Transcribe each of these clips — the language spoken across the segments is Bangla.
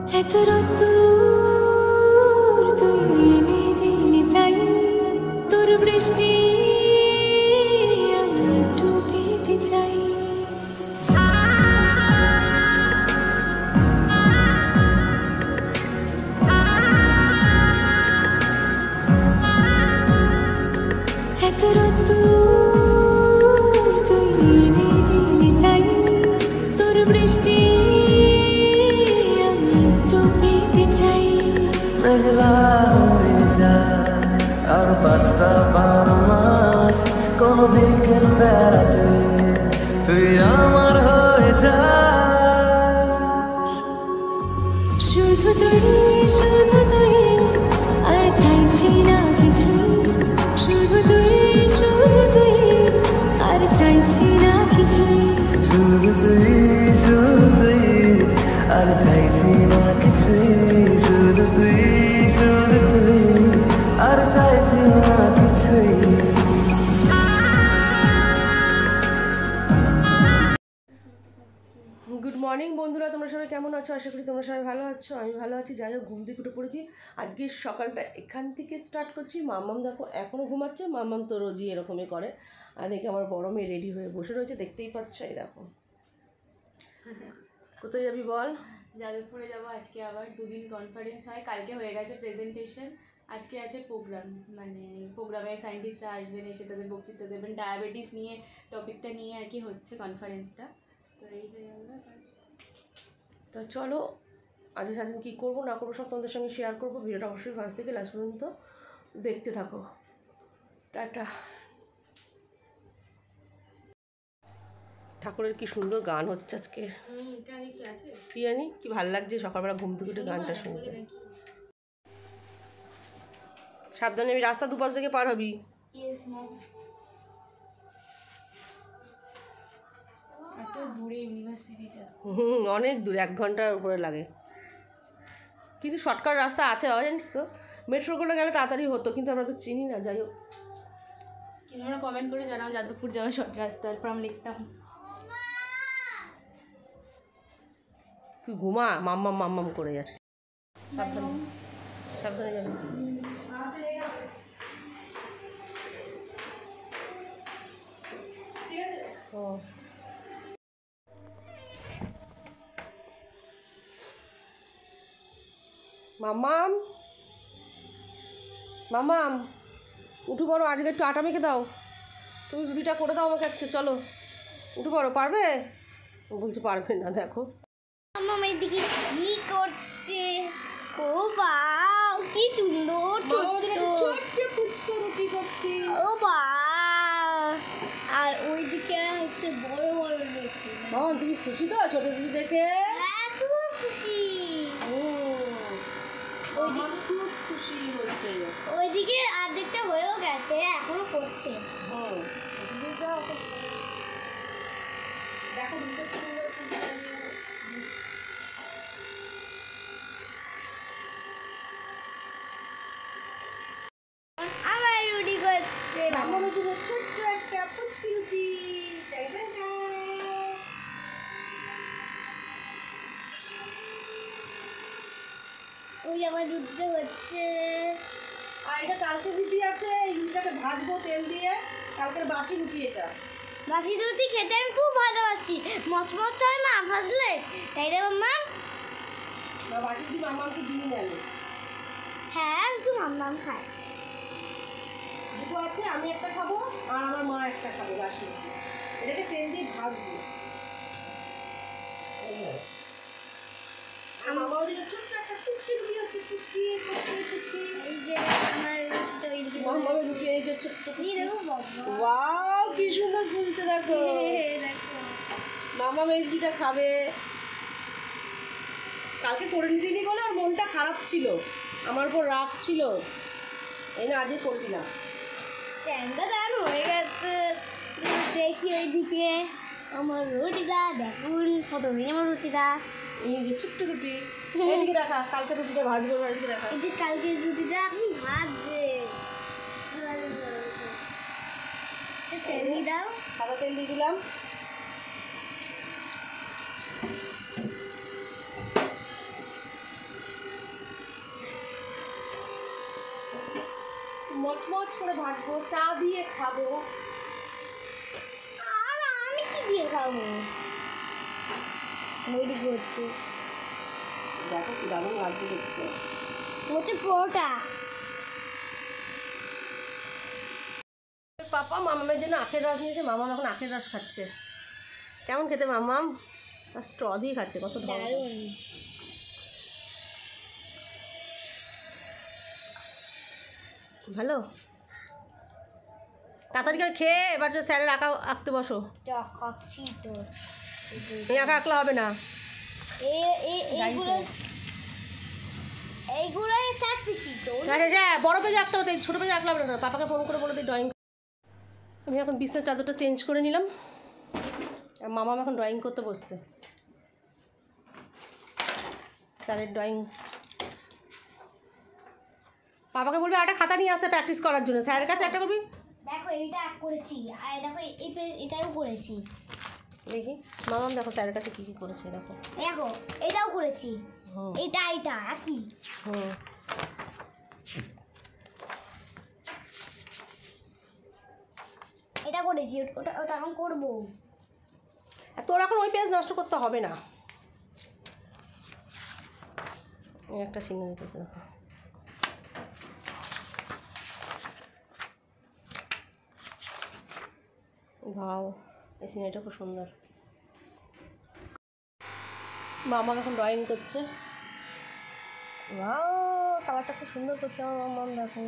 এত রোদ্দুর তুই এনে দিলি তাই তোর বৃষ্টি আমি একটু পেতে চাই। এত রোদ্দুর তুই এনে দিলি তাই তোর বৃষ্টি আমি একটু পেতে চাই। মেঘলা হয়ে যায় আর 5টা 12 মাস কোন বিকেল বেড়াতে তুই আমার হয়ে যাস। শুধু তুই আর চাইছি না কিছু। শুধু তুই আর চাইছি না কিছুই। শুধু তুই আর চাইছি না কিছুই। শুধু তুই আর চাইছি না কিছুই। গুড মর্নিং বন্ধুরা, তোমরা সবাই কেমন আছো? আশা করি তোমরা সবাই ভালো আছো। আমি ভালো আছি। যাই হোক, ঘুম থেকে উঠে পড়েছি। আজকে সকালটা এখান থেকে স্টার্ট করছি। মাম্মাম দেখো এখনও ঘুমাচ্ছে। মাম্মাম তো রোজই এরকমই করে। আর দেখে আমার বড় মেয়ে রেডি হয়ে বসে রয়েছে, দেখতেই পাচ্ছ। এই দেখো, কোথায় যাবি বল? যাদবপুরে যাবো আজকে। আবার 2 দিন কনফারেন্স হয়। কালকে হয়ে গেছে প্রেজেন্টেশন, আজকে আছে প্রোগ্রাম। মানে প্রোগ্রামে সায়েন্টিস্টরা আসবেন, এসে তাদের বক্তৃতা দেবেন। ডায়াবেটিস নিয়ে টপিকটা নিয়ে আর কি হচ্ছে কনফারেন্সটা। তো এই তো চলো, আজকে সারাদিন কী করবো না করবো সব তোমাদের সঙ্গে শেয়ার করবো। ভিডিওটা অবশ্যই ফার্স্ট থেকে লাস্ট পর্যন্ত দেখতে থাকো। টাটা। ঠাকুরের কি সুন্দর গান হচ্ছে আজকে। কি জানি কি ভালো লাগছে সকালবেলা ঘুম থেকে উঠে গানটা শুনতে। সাবধানে, আমি রাস্তা দুপাশ থেকে পার হবি। এত দূরে ইউনিভার্সিটিটা। অনেক দূর, 1 ঘন্টার উপরে লাগে। কিন্তু শর্টকাট রাস্তা আছে বাবা, জানিস তো। মেট্রোগুলো গেলে তাড়াতাড়ি হতো, কিন্তু আমরা তো চিনি না। যাই হোক, কিন্তু আমরা কমেন্ট করে জানাও যাদবপুর যাওয়ার শর্ট রাস্তা, তারপর আমি লিখতাম। তুই ঘুমা, মাম্মাম করে যাচ্ছে। সাবধানে সাবধানে যাবে। ও মাম্মাম উঠে পড়ো, আজকে একটু আটা মেখে দাও। তুমি রুটিটা করে দাও আমাকে আজকে। চলো উঠে পড়ো, পারবে? ও বলছে পারবে না। দেখো মাম্মা এদিকে কি করছে? ও বাও, কি সুন্দর ছোট্ট পুচকু রুটি করছি। ও বাও, আর ওইদিকে হচ্ছে বড় বড় রুটি। মামা তুমি খুশি তো ছোট রুটি দেখে? হ্যাঁ, খুব খুশি। আমার খুব খুশি হচ্ছে। ওইদিকে অর্ধেকটা হয়েও গেছে, এখনো করছে। দেখো রুটিটা কি সুন্দর ফুলছে। আবার রুটি করছে। আমার ছোট্ট একটা পুচকি রুটি। ওই আমার রুটিটা হচ্ছে। আর এটা কালকের রুটি আছে, এই রুটিটাকে ভাজবো তেল দিয়ে। কালকের বাসি রুটি এটা। বাসি রুটি খেতে আমি খুব ভালোবাসি। মচমচ হয় না ভাজলে, তাই রে মাম্মা? বাসি রুটি মামাকে দিয়ে নেন। হ্যাঁ, শুধু মাম্মাম খায়। দুটো আছে, আমি একটা খাবো আর আমার মা একটা খাবে বাসি রুটি। এটাকে তেল দিয়ে ভাজবো। মামা ওদিকে ছোট্ট একটা পুচকি রুটি হচ্ছে। পুচকি। এই যে আমার রুটিটা ওইদিকে মামার রুটি, এই যে ছোট্ট পুচকি। দেখো বাবা, ওয়াও কি সুন্দর ফুলছে দেখো। দেখো মামা এই রুটিটা খাবে। কালকে করে নিদিনি বলে ওর মনটা খারাপ ছিল, আমার উপর রাগ ছিল। এই না আজকে করে দিলাম। ট্যান্ডা দান হয়ে গেছে। দেখি ওইদিকে আমার রুটিটা দেখুন কত মিনি আমার রুটিটা। এই যে ছোট্ট রুটি, এদিকে দেখা। কালকে রুটিটা ভাজবো, এদিকে দেখা। এই যে কালকের রুটিটা আপনি ভাজছে। তেল দিয়ে দাও। সাদা তেল দিয়ে দিলাম। মচমচ করে ভাজবো, চা দিয়ে খাবো। আর আমি কি দিয়ে খাবো? ওইটি করছে দেখো কি দারুণ লাগছে দেখতে। হচ্ছে পরোটা। পাপা মামামের জন্য আখের রস নিয়েছে, মামাম এখন আখের রস খাচ্ছে। কেমন খেতে মামাম? আর স্ট্র দিয়ে খাচ্ছে, কত দারুণ। ভালো। তাড়াতাড়ি করে খেয়ে এবার যে স্যারের আঁকতে বসো। খাচ্ছি তো। এই আঁকা আঁকলে হবে না। এইগুলোই চাচ্ছি তো। বড় পেজে আঁকতে হবে, ছোটো পেজে আঁকলে হবে না। পাপাকে ফোন করে বলে দিই ড্রয়িং। আমি এখন বিছনার চাদরটা চেঞ্জ করে নিলাম, আর মামা এখন ড্রয়িং করতে বসছে। স্যারের ড্রয়িং। পাপাকে বলবি একটা খাতা নিয়ে আসতে প্র্যাকটিস করার জন্য, স্যারের কাছে একটা করবি। দেখো এইটা করেছি, আর দেখো এটাও করেছি। দেখি মামাম দেখো স্যারের কাছে কী কী করেছে দেখো। দেখো এটাও করেছি, হুম এটা একই। হুম এটা করেছি, ওটা এখন করবো। তোর এখন ওই পেজ নষ্ট করতে হবে না। একটা সিনারি পেজ দেখো। ভাও, এই সিনারিটা খুব সুন্দর। মামা এখন ড্রয়িং করছে। ভাও, কালারটা খুব সুন্দর করছে আমার মামা। দেখো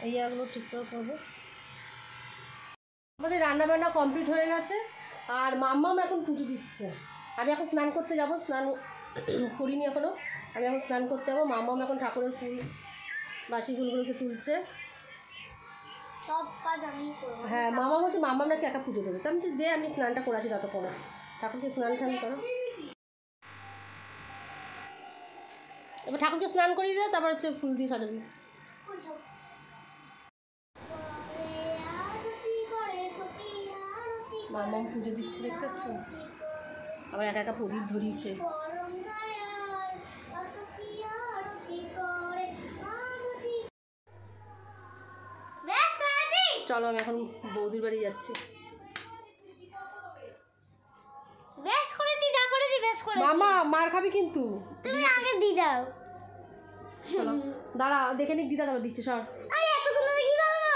এই জায়গাগুলো ঠিকঠাক করবো। আমাদের রান্নাবান্না কমপ্লিট হয়ে গেছে, আর মাম্মাম এখন পুজো দিচ্ছে। আমি এখন স্নান করতে যাব, স্নান করিনি এখনও। আমি এখন স্নান করতে যাবো। মাম্মাম এখন ঠাকুরের ফুল, বাসি ফুলগুলোকে তুলছে। সব কাজ আমি করবো। হ্যাঁ, মামা বলছে মাম্মাম নাকি একা পুজো দেবে। তো আমি দে, আমি স্নানটা করাচ্ছি ততক্ষণে। ঠাকুরকে স্নান টান করো। এবার ঠাকুরকে স্নান করিয়ে দেয়, তারপর হচ্ছে ফুল দিয়ে সাজাবি। মাম্মাম পুজো দিচ্ছে, দেখতে পাচ্ছ? আবার একা একা প্রদীপ ধরিয়েছে। চলো আমি এখন বৌদির বাড়ি যাচ্ছি। বেশ করেছি, যা করেছি বেশ করেছি। মামা মার খাবি কিন্তু। তুমি আগে দি দাও। চলো দাঁড়া, দেখে নিক দিদা তারপর দিচ্ছে। সর, আরে এতক্ষণ ধরে কি করবো?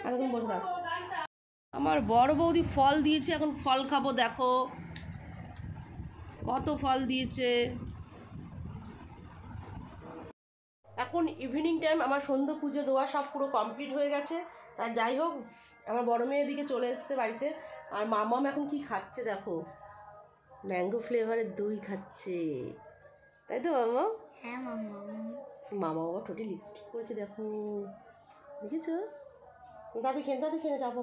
এতক্ষণ বসে থাক। আমার বড় বৌদি ফল দিয়েছে, এখন ফল খাবো। দেখো কত ফল দিয়েছে। এখন ইভিনিং টাইম, আমার সন্ধ্যে পুজো দেওয়া সব পুরো কমপ্লিট হয়ে গেছে। তার যাই হোক, আমার বড় মেয়ের দিকে চলে এসেছে বাড়িতে। আর মামাম এখন কি খাচ্ছে দেখো, ম্যাঙ্গো ফ্লেভারের দই খাচ্ছে, তাই তো মামা? হ্যাঁ মাম্মা। মামা বাবা ঠোঁটে লিপস্টিক করেছে দেখো, দেখেছো? দাদি খেয়ে যাবো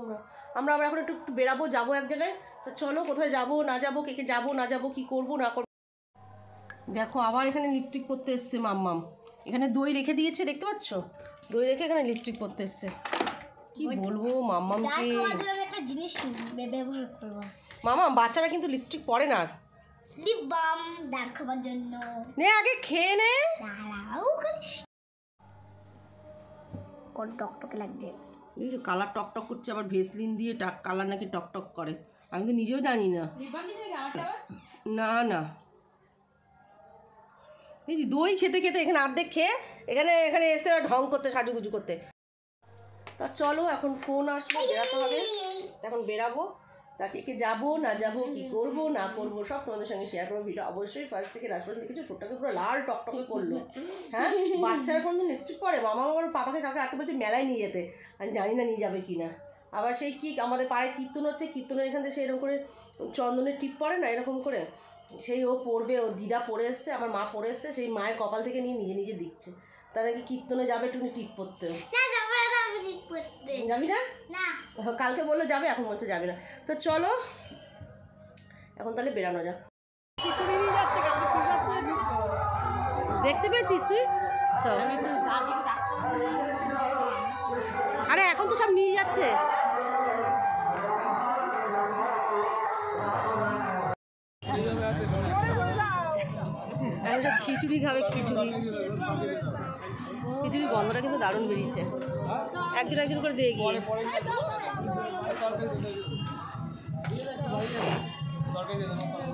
আমরা আবার এখন একটু বেরাবো, যাবো এক জায়গায়। তো চলো কোথায় যাবো না যাবো, কে যাবো না যাবো, কী করবো না করবো। দেখো আবার এখানে লিপস্টিক পরতে এসছে মাম্মাম। এখানে দই রেখে দিয়েছে, দেখতে পাচ্ছ? দই রেখে এখানে লিপস্টিক পরতে এসছে। কি বলবো মাম্মামকে। আমি একটা জিনিস ব্যবহার করবো। মামা, বাচ্চারা কিন্তু লিপস্টিক পরে না। লিপ বাম দাঁড় খাবার জন্য। নে আগে খেয়ে নে। দাঁড়াও, কোন টকটকে লাগছে। বুঝেছো, কালার টকটক করছে, আবার ভেসলিন দিয়ে কালার নাকি টকটক করে। আমি তো নিজেও জানি না। না না, এই যে দই খেতে খেতে এখানে অর্ধেক খেয়ে এখানে এসে ঢং করতে, সাজুগুজু করতে। তা চলো এখন ফোন আসবে, বেরাতে হবে। এখন বেরাবো, তা কে যাবো না যাবো, কী করবো না করবো সব তোমাদের সঙ্গে শেয়ার করবো। ভিডিও অবশ্যই ফার্স্ট থেকে লাস্ট পর্যন্ত দেখেছো। ছোটটাকে পুরো লাল টকটকে করলো। হ্যাঁ, বাচ্চারা কোনদিন নিশ্চিত পড়ে। মামা আমার পাপাকে কাকে রাখতে বলছে মেলায় নিয়ে যেতে, আমি জানি না নিয়ে যাবে কি না। আবার সেই কি আমাদের পাড়ায় কীর্তন হচ্ছে, কীর্তনের এখান থেকে এরকম করে চন্দনের টিপ পড়ে না, এরকম করে সেই ও পড়বে, ও দিদা পড়ে এসছে, আমার মা পড়ে এসছে, সেই মায়ের কপাল থেকে নিয়ে নিজে নিজে দিচ্ছে। তারা কি কীর্তনে যাবে একটু টিপ পড়তে। যাবি না? কালকে বললো যাবে, এখন বলতে যাবে না। তো চলো এখন তাহলে বেরানো যাক। দেখতে পেয়েছিস তুই? চল। আরে এখন তো সব নিয়ে যাচ্ছে। সব খিচুড়ি খাবে, খিচুড়ি খিচুড়ি গন্ধটা কিন্তু দারুণ বেরিয়েছে। একজন একজন করে দিয়ে গিয়ে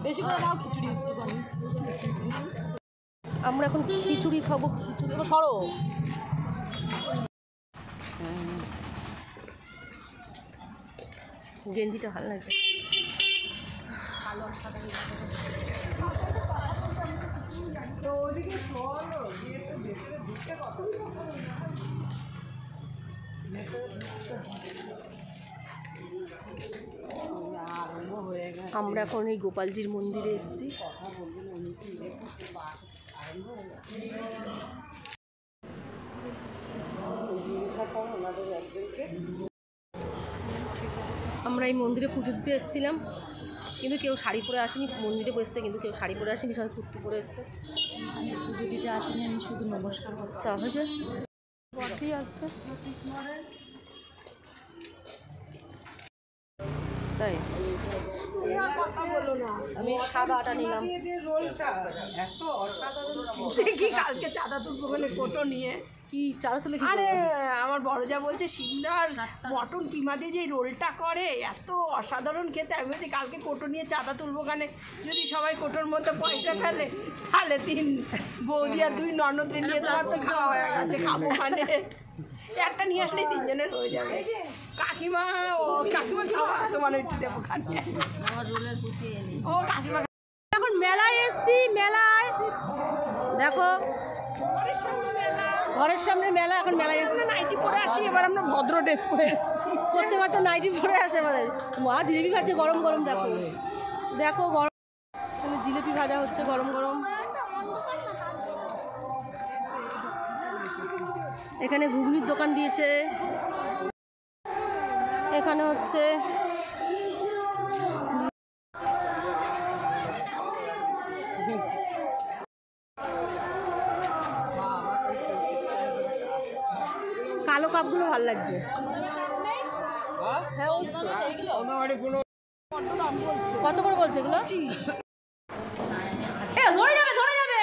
বেশি করে দাও খিচুড়ি। আমরা এখন খিচুড়ি খাবো। খিচুড়ি সরো, গেঞ্জিটা ভালো লাগছে। আমরা এখন এই গোপালজির মন্দিরে এসেছি। আমরা এই মন্দিরে পুজো দিতে এসেছিলাম, কিন্তু কেউ শাড়ি পরে আসেনি। মন্দিরে বসতে কিন্তু কেউ শাড়ি পরে আসেনি, সবাই কুর্তি পরে এসছে। পুজো দিতে আসেনি, আমি শুধু নমস্কার করছি। হয়েছে বসেই আসবে তাই। আমি সাদা আটা নিলাম। কি কালকে চাঁদা তুলবো বলে কোটো নিয়ে কি চাঁদা তুলে? আরে আমার বড় যা বলছে সিন্দার মটন কিমা দিয়ে যে রোলটা করে এত অসাধারণ খেতে। আমি বলছি কালকে কোটো নিয়ে চাঁদা তুলবো কানে, যদি সবাই কোটোর মধ্যে পয়সা ফেলে তাহলে 3 বৌদি আর 2 ননদে নিয়ে তোমার তো খাওয়া হয়ে গেছে, খাবো মানে একটা নিয়ে আসলেই 3 জনের হয়ে যাবে। কাকিমা খাওয়া তোমার একটু দেবো খানে। ও কাকিমা এখন মেলায় এসছি। মেলায় দেখো, ঘরের সামনে মেলা। এখন মেলায় নাইটি পরে আসি, এবার আমরা ভদ্র ড্রেস পরে এসেছি। প্রত্যেক বছর নাইটি পরে আসে আমাদের। মা জিলিপি খাচ্ছে গরম গরম। দেখো দেখো গরম জিলিপি ভাজা হচ্ছে গরম গরম। এখানে ঘুগনির দোকান দিয়েছে। এখানে হচ্ছে কালো কাপগুলো ভালো লাগছে। হ্যাঁ, ওই তো। কত করে বলছে এগুলো? ধরে যাবে ধরে যাবে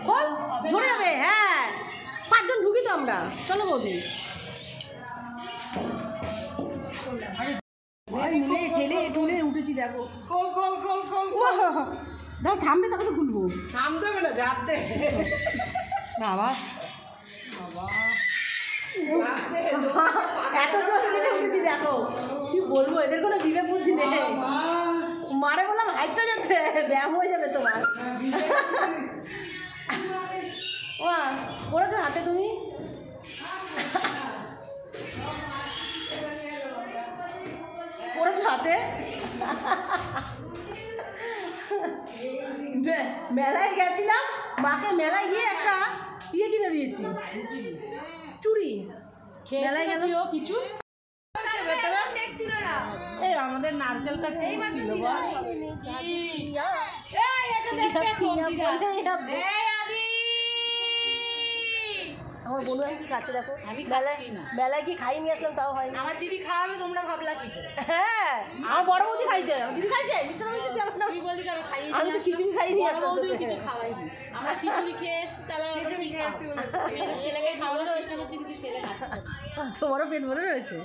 বল, ধরে যাবে। হ্যাঁ, 5 জন ঢুকি তো আমরা। চলো বৌদি। ঠেলে টুলে উঠেছি। দেখো কল কল কল কল ধর থামবে, তারপরে তো খুলবো। থাম দেবে না, ঝাড় দে বাবা এত জল মিলে উঠেছি। দেখো কি বলবো, এদের কোনো বিবেক বুদ্ধি নেই। মারে বললাম হাইটটা যাচ্ছে, ব্যায়াম হয়ে যাবে তোমার। ও পড়েছো হাতে তুমি? পড়েছো হাতে? মেলায় গেছিলাম, মাকে মেলায় গিয়ে একটা ইয়ে কিনে দিয়েছি, চুড়ি। মেলায় গেল কিছু এই আমাদের নারকেলটা ঠিক ছিল বল। আমার বন্ধু কি খাচ্ছে দেখো। মেলায় কি খাই নিয়ে আসলাম, তাও হয়নি। আমার দিদি খাওয়াবে, তোমরা ভাবলা কি করে? হ্যাঁ, আমার বড় বৌদি খাইছে। দিদি খাইছে? তুই বললি কেন খাইয়ে? আমি তো খিচুড়ি খাই নিয়ে আসলাম। কিছু খাওয়াইনি আমরা, খিচুড়ি খেয়ে তাহলে ছেলেকে খাওয়ানোর চেষ্টা করছি, কিন্তু ছেলে খাচ্ছে না। তোমারও পেট ভরে রয়েছে।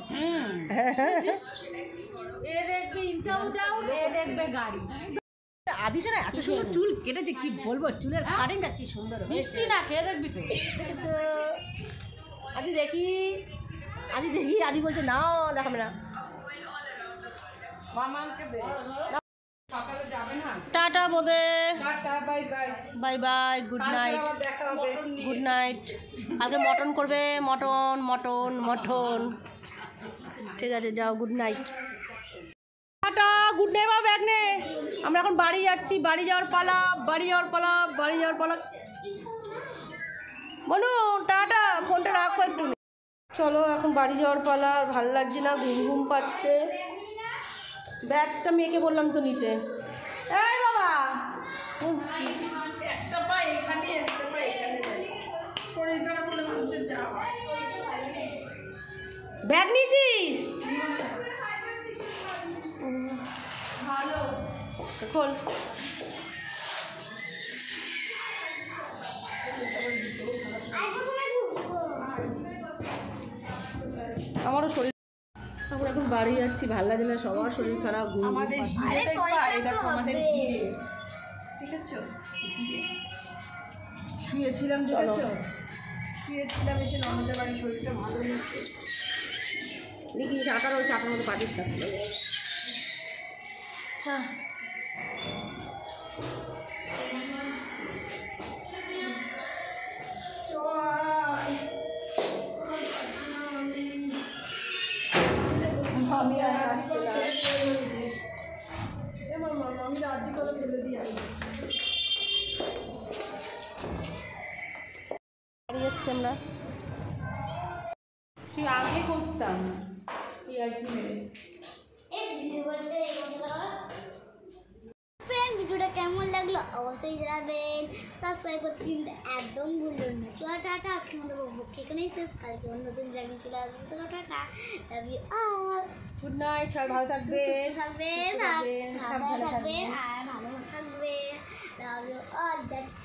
এ দেখবে ইনসাউন্ড ডাউন, এ দেখবে গাড়ি। আদিশা না এত সুন্দর চুল কেটেছে, কি বলবো, চুলের কাটিংটা কি সুন্দর হয়েছে। মিষ্টি না খেয়ে দেখবি তো। দেখেছো? আদি দেখি, আদি দেখি। আদি বলছে না, দেখাবে না। মামাকে দে, সকালে যাবে না। টাটা বোদে, tata bye bye bye bye, good night. আবার দেখা হবে। Good night. আগে মটন করবে, মটন মটন মটন। ঠিক আছে, যাও, good night. Tata, good night. আমার ব্যাগ নে, আমরা এখন বাড়ি যাচ্ছি। বাড়ি যাওয়ার পালা, বাড়ি যাওয়ার পালা, বাড়ি যাওয়ার পালা। বলু টাটা, ফোনটা রাখো একটু। চলো এখন বাড়ি যাওয়ার পালা। আর ভালো লাগছে না, ঘুম ঘুম পাচ্ছে। ব্যাগটা মেয়েকে বললাম তো নিতে। এই বাবা, একটা পা এখানে, একটা পা এখানে। শরীর খারাপ হলে মানুষের যা হয়। ব্যাগ নিয়েছিস? খোল। আমারও শরীর, আমরা এখন বাড়ি যাচ্ছি, ভালো লাগে না, সবার শরীর খারাপ, ঘুম আমাদের পাচ্ছে। ঘিরে দেখবা, এই দেখো আমাদের ঘিরে, ঠিক আছে? শুয়েছিলাম, দেখেছো? শুয়েছিলাম, এসে ননদের বাড়ি, শরীরটা ভালো হয়েছে। দেখি চাটা রয়েছে, আপনার মতো পাটিস না। আচ্ছা আমি আর আসছি না। আমি রাজি করে ফেলে দিই আমি। বাড়ি যাচ্ছি আমরা। তুই আগে করতাম তুই আর কি মেরে ফ্রেন্ড, ভিডিওটা কেমন লাগলো অবশ্যই জানাবেন। সাবস্ক্রাইব করতে কিন্তু একদম ভুলবেন না। চলো টাটা, আজকের মতো এখানেই শেষ, কালকে অন্য দিন জানি চলে আসবো। চলো tata, love you all. Good night, সবাই ভালো থাকবেন। থাকবেন, সাবধানে থাকবেন আর ভালো থাকবেন। Love you all. দ্যাটস